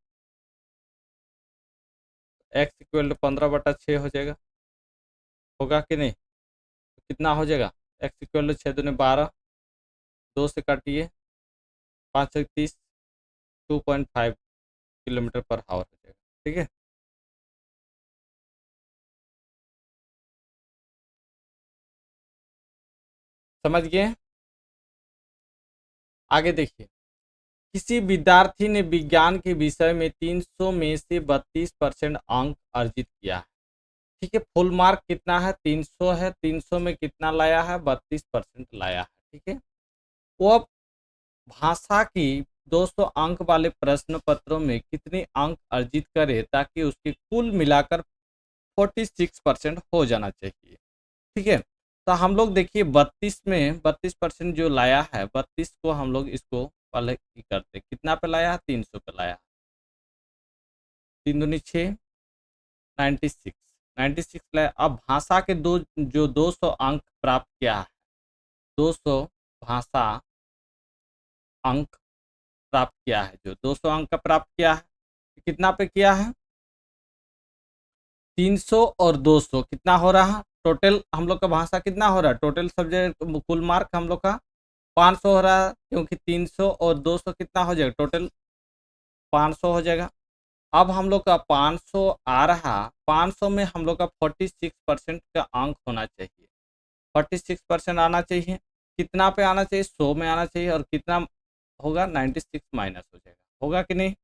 x equal to 15/6 हो जाएगा। होगा कि नहीं? तो कितना हो जाएगा? x इक्वल टू 6×2 = 12, 2 से काटिए, 5 × 30 2.5 किलोमीटर पर हावर हो जाएगा, ठीक है। समझ गए? आगे देखिए। किसी विद्यार्थी ने विज्ञान के विषय में 300 में से 32% अंक अर्जित किया है, ठीक है। फुल मार्क कितना है? 300 है। 300 में कितना लाया है? 32% लाया है, ठीक है। वो भाषा की 200 अंक वाले प्रश्न पत्रों में कितने अंक अर्जित करे ताकि उसकी कुल मिलाकर 46% हो जाना चाहिए। ठीक है, तो हम लोग देखिए 32 में 32% जो लाया है, 32 को हम लोग इसको पहले ही करते, कितना पे लाया, 300 पे लाया, 3 दूनी 6, 96, 96 लाया। अब भाषा के जो 200 अंक प्राप्त किया है, 200 भाषा अंक प्राप्त किया है, जो 200 अंक का प्राप्त किया है, कितना पे किया है, 300 और 200 कितना हो रहा है, टोटल हम लोग का भाषा कितना हो रहा है, टोटल सब्जेक्ट कुल मार्क हम लोग का 500 हो रहा है, क्योंकि 300 और 200 कितना हो जाएगा, टोटल 500 हो जाएगा। अब हम लोग का 500 आ रहा, 500 में हम लोग का 46% का अंक होना चाहिए, 46% आना चाहिए। कितना पे आना चाहिए, 100 में आना चाहिए, और कितना होगा, 96 माइनस हो जाएगा, होगा कि नहीं।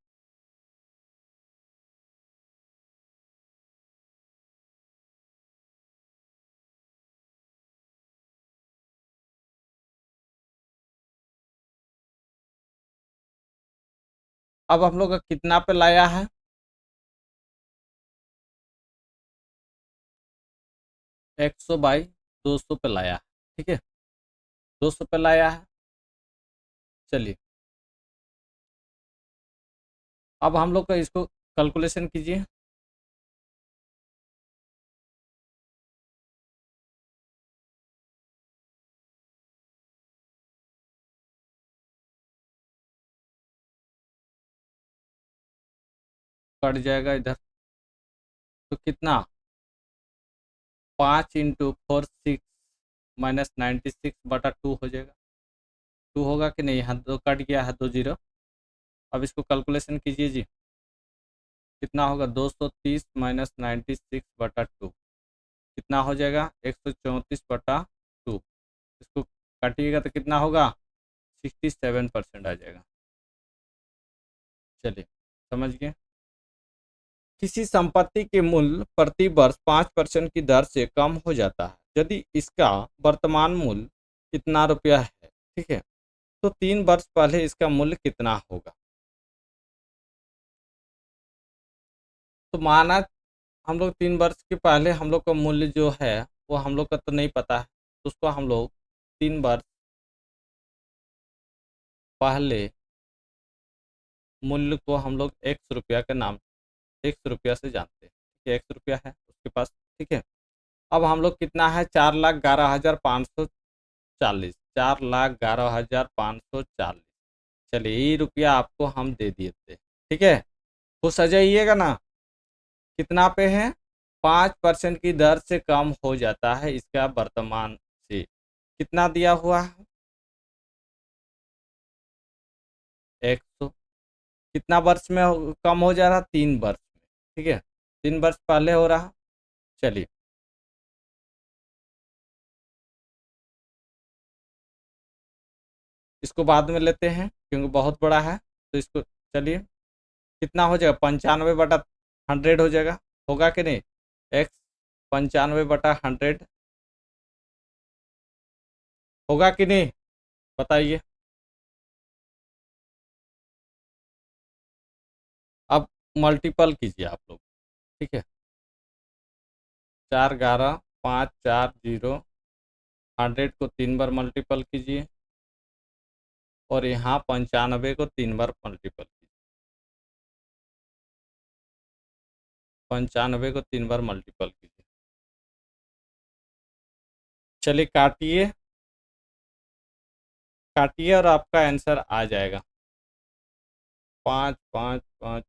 अब हम लोग का कितना पे लाया है, 100/200 पे लाया है। ठीक है, 200 पे लाया है। चलिए, अब हम लोग का इसको कैलकुलेशन कीजिए। कट जाएगा इधर, तो कितना, 5 × 4 6 -96/2 हो जाएगा, 2 होगा कि नहीं, यहाँ दो कट गया है, 2 जीरो। अब इसको कैलकुलेशन कीजिए जी, कितना होगा, 230 - 96/2 कितना हो जाएगा, 134/2। इसको काटिएगा तो कितना होगा, 67% आ जाएगा। चलिए, समझ गए। किसी संपत्ति के मूल्य प्रति वर्ष 5% की दर से कम हो जाता है यदि इसका वर्तमान मूल्य कितना रुपया है। ठीक है, तो 3 वर्ष पहले इसका मूल्य कितना होगा। तो माना हम लोग 3 वर्ष के पहले हम लोग का मूल्य जो है वो हम लोग का तो नहीं पता है, तो उसको हम लोग 3 वर्ष पहले मूल्य को हम लोग 100 रुपया के नाम, 100 रुपया से जानते हैं कि 100 रुपया है उसके पास। ठीक है, अब हम लोग कितना है, 4,11,540, 4,11,540। चलिए, ये रुपया आपको हम दे दिए थे। ठीक है, खुश आ जाइएगा ना। कितना पे है, 5% की दर से कम हो जाता है इसका वर्तमान से, कितना दिया हुआ है, 100। कितना वर्ष में कम हो जा रहा, 3 वर्ष में। ठीक है, 3 वर्ष पहले हो रहा। चलिए, इसको बाद में लेते हैं क्योंकि बहुत बड़ा है, तो इसको चलिए, कितना हो जाएगा, 95/100 हो जाएगा, होगा कि नहीं, एक्स 95/100 होगा कि नहीं, बताइए। अब मल्टीपल कीजिए आप लोग। ठीक है, 4,11,540, 100 को 3 बार मल्टीपल कीजिए, और यहाँ 95 को 3 बार मल्टीपल कीजिए, 95 को 3 बार मल्टीपल कीजिए। चलिए, काटिए, काटिए और आपका आंसर आ जाएगा, 5 5 5।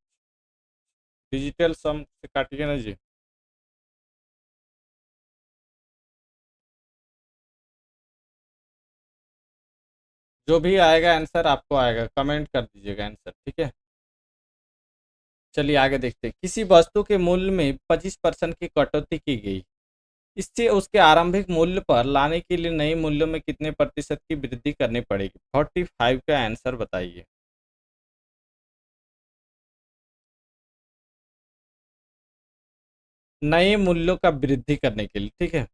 डिजिटल सम से काटिए ना जी। जो भी आएगा आंसर आपको आएगा, कमेंट कर दीजिएगा आंसर। ठीक है, चलिए आगे देखते हैं। किसी वस्तु के मूल्य में 25% की कटौती की गई, इससे उसके आरंभिक मूल्य पर लाने के लिए नए मूल्यों में कितने प्रतिशत की वृद्धि करनी पड़ेगी। 45 का आंसर बताइए। नए मूल्यों का वृद्धि करने के लिए, ठीक है,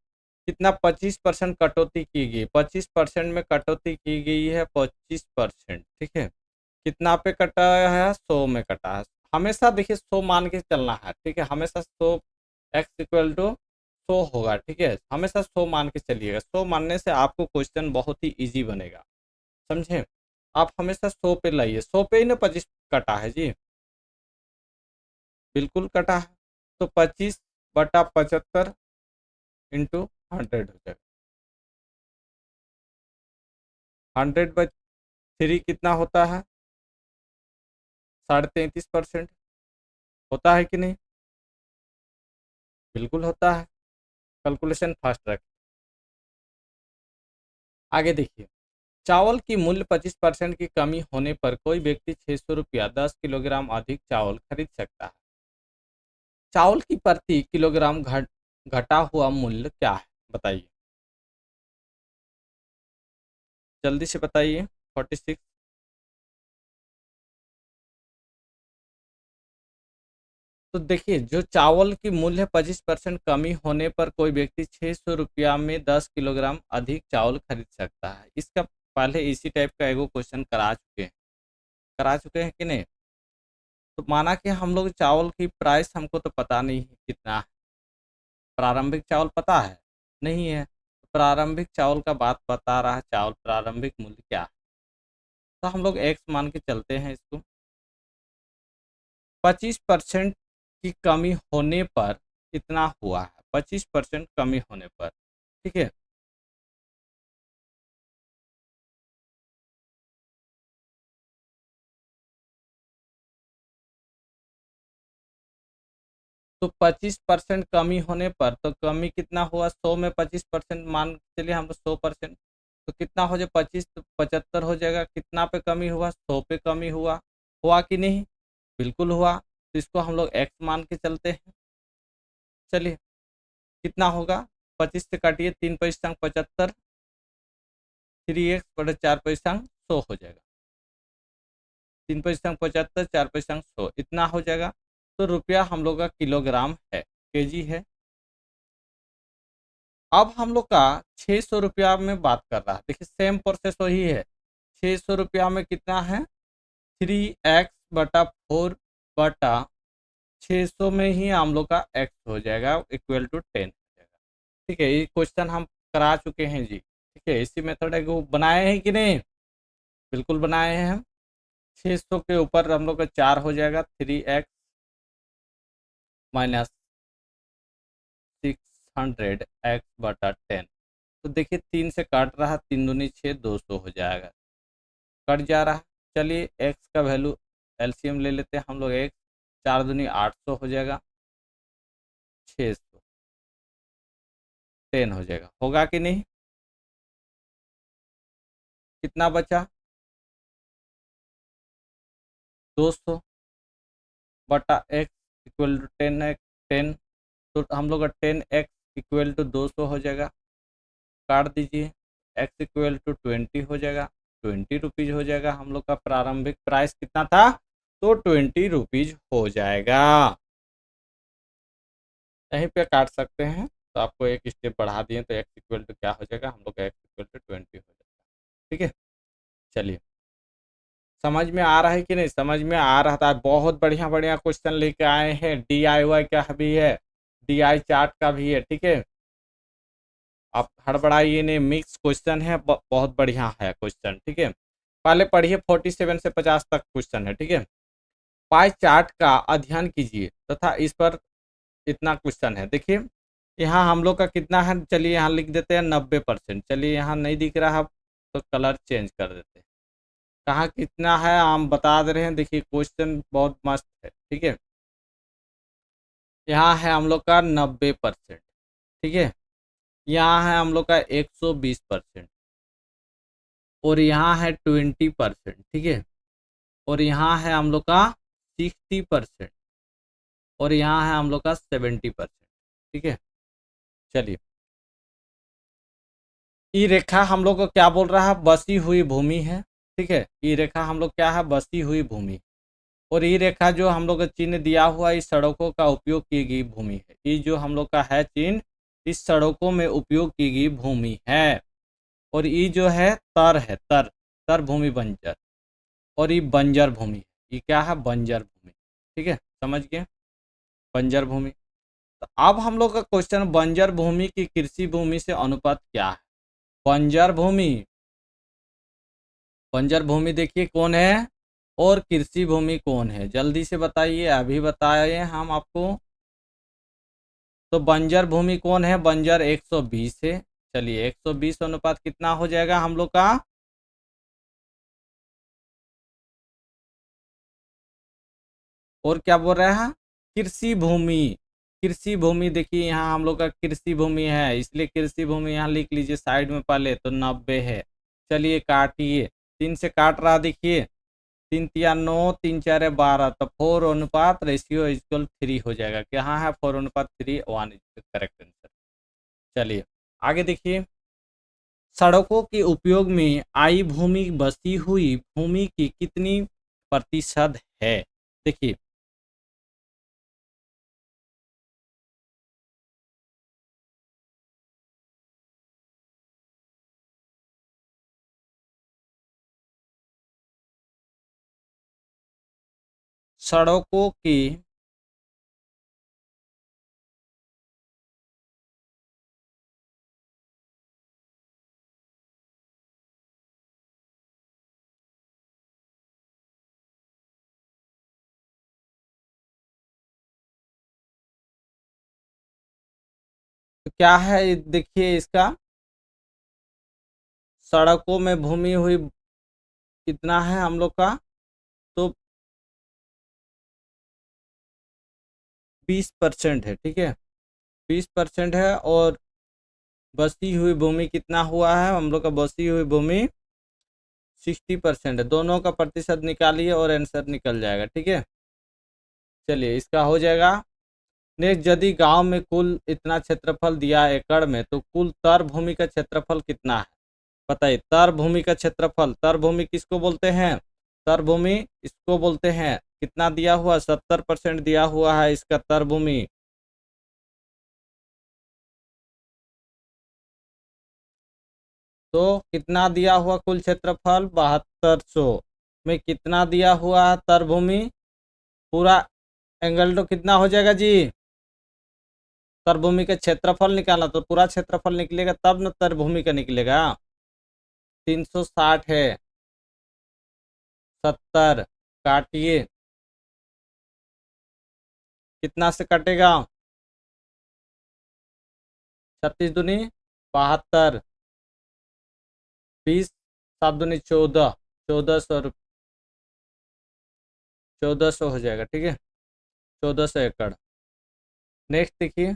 कितना 25% कटौती की गई, 25% में कटौती की गई है 25%, ठीक है। कितना पे कटा है, 100 में कटा है। हमेशा देखिए 100 मान के चलना है, ठीक है। हमेशा 100 एक्स इक्वल टू 100 होगा, ठीक है। हमेशा 100 मान के चलिएगा। 100 मानने से आपको क्वेश्चन बहुत ही इजी बनेगा, समझे। आप हमेशा 100 पे लाइए। 100 पे ही ना 25 कटा है जी, बिल्कुल कटा है। तो 25/75 इंटू 100 हो जाएगा। 100/3 कितना होता है, 33.5% होता है कि नहीं, बिल्कुल होता है। कैलकुलेशन फास्ट रख। आगे देखिए, चावल की मूल्य 25% की कमी होने पर कोई व्यक्ति 600 रुपया 10 किलोग्राम अधिक चावल खरीद सकता है। चावल की प्रति किलोग्राम घटा हुआ मूल्य क्या है, बताइए, जल्दी से बताइए। 46। तो देखिए, जो चावल की मूल्य 25% कमी होने पर कोई व्यक्ति 600 रुपया में 10 किलोग्राम अधिक चावल खरीद सकता है। इसका पहले इसी टाइप का एगो क्वेश्चन करा चुके हैं कि नहीं। तो माना कि हम लोग चावल की प्राइस हमको तो पता नहीं है कितना है, प्रारंभिक चावल पता है नहीं है। प्रारंभिक चावल का बात बता रहा है, चावल प्रारंभिक मूल्य क्या है, तो हम लोग एक्स मान के चलते हैं इसको। 25% की कमी होने पर इतना हुआ है, 25% कमी होने पर, ठीक है। तो 25% कमी होने पर तो कमी कितना हुआ, 100 में 25% मान चलिए हम 100%, तो कितना हो जाए 25, तो 75 हो जाएगा। कितना पे कमी हुआ, 100 पे कमी हुआ कि नहीं, बिल्कुल हुआ। तो इसको हम लोग एक्स मान के चलते हैं। चलिए, कितना होगा, 25 से काटिए, 3 पैसा 75, 3x/4 पैसा 100 हो जाएगा। 3 पैसा 75, 4 पैसा 100, इतना हो जाएगा। तो रुपया हम लोग का किलोग्राम है, केजी है। अब हम लोग का 600 रुपया में बात कर रहा है। देखिए सेम प्रोसेस वही है। 600 रुपया में कितना है, 3x/4/600 में ही हम लोग का x हो जाएगा, इक्वल टू 10 हो जाएगा, ठीक है। ये क्वेश्चन हम करा चुके हैं जी, ठीक है। इसी मेथड को बनाए हैं कि नहीं, बिल्कुल बनाए हैं हम। 600 के ऊपर हम लोग का 4 हो जाएगा, 3x-600x/10। तो देखिए 3 से काट रहा, 3 दूनी 6, 200 हो जाएगा, कट जा रहा है। चलिए एक्स का वैल्यू एलसीएम ले लेते हैं हम लोग। एक्स 4 दूनी 800 हो जाएगा, 600 10 हो जाएगा, होगा कि नहीं। कितना बचा, 200/x इक्वल टू 10। तो हम लोग का 10x इक्वल टू 200 हो जाएगा, काट दीजिए। x इक्वल टू 20 हो जाएगा, 20 रुपीज़ हो जाएगा। हम लोग का प्रारंभिक प्राइस कितना था, तो 20 रुपीज़ हो जाएगा। यहीं पे काट सकते हैं, तो आपको एक स्टेप बढ़ा दिए तो x इक्वल टू क्या हो जाएगा, हम लोग का x इक्वल टू 20 हो जाएगा, ठीक है। चलिए, समझ में आ रहा है कि नहीं, समझ में आ रहा था। बहुत बढ़िया बढ़िया क्वेश्चन लेके आए हैं। DIY का भी है, DI चार्ट का भी है, ठीक है। आप हड़बड़ाइए नहीं, मिक्स क्वेश्चन है, बहुत बढ़िया है क्वेश्चन, ठीक है। पहले पढ़िए, 47 से 50 तक क्वेश्चन है, ठीक है। पाई चार्ट का अध्ययन कीजिए तथा इस पर इतना क्वेश्चन है। देखिए यहाँ हम लोग का कितना है, चलिए यहाँ लिख देते हैं 90%। चलिए यहाँ नहीं दिख रहा तो कलर चेंज कर देते हैं। कहाँ कितना है हम बता दे रहे हैं, देखिए क्वेश्चन बहुत मस्त है, ठीक है। यहाँ है हम लोग का 90%, ठीक है। यहाँ है हम लोग का 120%, और यहाँ है 20%, ठीक है। और यहाँ है हम लोग का 60%, और यहाँ है हम लोग का 70%, ठीक है। चलिए, ई रेखा हम लोग को क्या बोल रहा है, बसी हुई भूमि है, ठीक है। ई रेखा हम लोग क्या है, बसी हुई भूमि। और ई रेखा जो हम लोग का चिन्ह दिया हुआ, इस सड़कों का उपयोग की गई भूमि है। ये जो हम लोग का है चिन्ह, किस सड़कों में उपयोग की गई भूमि है। और ये जो है तर तर भूमि बंजर, और ये बंजर भूमि है। ये क्या है? बंजर भूमि। ठीक है, समझ गए, बंजर भूमि। तो अब हम लोग का क्वेश्चन, बंजर भूमि की कृषि भूमि से अनुपात क्या है। बंजर भूमि, बंजर भूमि देखिए कौन है, और कृषि भूमि कौन है, जल्दी से बताइए, अभी बताए हम आपको। तो बंजर भूमि कौन है? बंजर 120 है। चलिए 120 अनुपात कितना हो जाएगा हम लोग का? और क्या बोल रहा है? कृषि भूमि। कृषि भूमि देखिए यहाँ हम लोग का कृषि भूमि है, इसलिए कृषि भूमि यहाँ लिख लीजिए साइड में पहले, तो 90 है। चलिए काटिए, 3 से काट रहा देखिए, 3 तिया 9, 3 4 12, तो 4 अनुपात रेशियो इक्वल 3 हो जाएगा। कहाँ है 4 अनुपात 3? 1 इज करेक्ट आंसर। चलिए आगे देखिए, सड़कों के उपयोग में आई भूमि बसी हुई भूमि की कितनी प्रतिशत है। देखिए सड़कों की, तो क्या है देखिए इसका, सड़कों में भूमि हुई कितना है हम लोग का, तो 20% है। ठीक है, 20% है। और बसी हुई भूमि कितना हुआ है हम लोग का? बसी हुई भूमि 60% है। दोनों का प्रतिशत निकालिए और आंसर निकल जाएगा। ठीक है, चलिए इसका हो जाएगा। नेक्स्ट, यदि गांव में कुल इतना क्षेत्रफल दिया है एकड़ में, तो कुल तर भूमि का क्षेत्रफल कितना है? बताइए, तर भूमि का क्षेत्रफल, तर भूमि किसको बोलते हैं? तर भूमि इसको बोलते हैं। कितना दिया हुआ? 70% दिया हुआ है इसका तर भूमि। तो कितना दिया हुआ कुल क्षेत्रफल? 7200 में कितना दिया हुआ है तर भूमि? पूरा एंगल तो कितना हो जाएगा जी? तर भूमि का क्षेत्रफल निकालना, तो पूरा क्षेत्रफल निकलेगा तब न तर भूमि का निकलेगा। 360 है, 70 काटिए, कितना से कटेगा? 36 दूनी 72, 20 7 दूनी 14, 1400, 1400 हो जाएगा। ठीक है, 1400 एकड़। नेक्स्ट देखिए,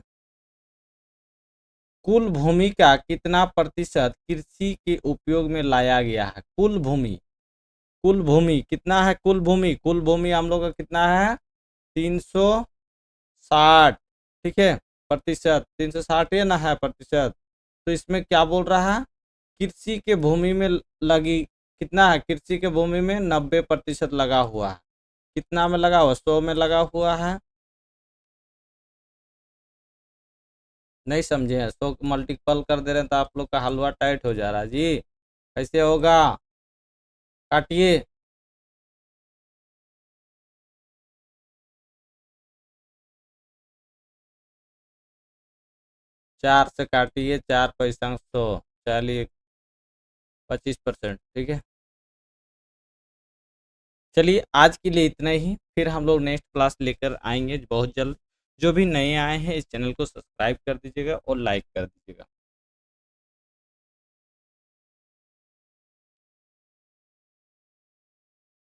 कुल भूमि का कितना प्रतिशत कृषि के उपयोग में लाया गया है? कुल भूमि, कुल भूमि कितना है? कुल भूमि, कुल भूमि हम लोग का कितना है? 360। ठीक है, प्रतिशत 360 है ना, है प्रतिशत। तो इसमें क्या बोल रहा है? कृषि के भूमि में लगी कितना है? कृषि के भूमि में 90% लगा हुआ है। कितना में लगा हुआ? 100 में लगा हुआ है। नहीं समझे हैं? 100 मल्टीपल कर दे रहे हैं तो आप लोग का हलवा टाइट हो जा रहा है जी, कैसे होगा? काटिए, 4 से काटिए, 4 पैसा 100, चलिए 25%। ठीक है, चलिए आज के लिए इतना ही, फिर हम लोग नेक्स्ट क्लास लेकर आएंगे बहुत जल्द। जो भी नए आए हैं इस चैनल को सब्सक्राइब कर दीजिएगा और लाइक कर दीजिएगा।